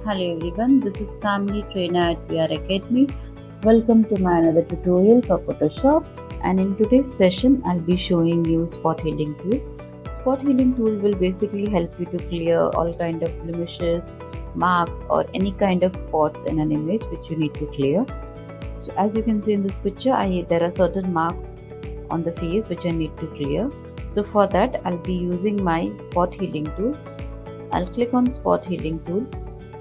Hello everyone, this is Kamini, trainer at VRAcademi. Welcome to my another tutorial for Photoshop, and in today's session I'll be showing you spot healing tool. Spot healing tool will basically help you to clear all kind of blemishes, marks or any kind of spots in an image which you need to clear. So as you can see in this picture, there are certain marks on the face which I need to clear. So for that I'll be using my spot healing tool. I'll click on spot healing tool.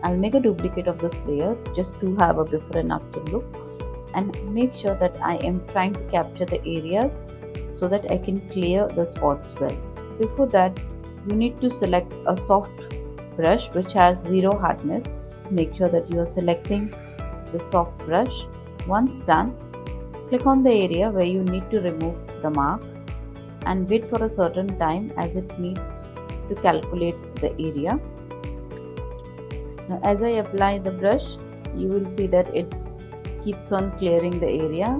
I'll make a duplicate of this layer just to have a before and after look, and make sure that I am trying to capture the areas so that I can clear the spots well. Before that, you need to select a soft brush which has zero hardness. Make sure that you are selecting the soft brush. Once done, click on the area where you need to remove the mark and wait for a certain time as it needs to calculate the area. Now as I apply the brush, you will see that it keeps on clearing the area.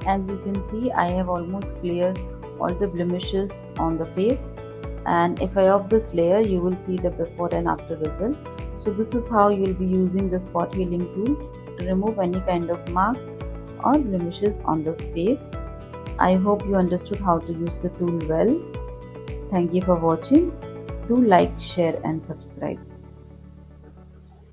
As you can see, I have almost cleared all the blemishes on the face, and if I off this layer, you will see the before and after result. So this is how you will be using the spot healing tool to remove any kind of marks or blemishes on the face. I hope you understood how to use the tool well. Thank you for watching. Do like, share and subscribe.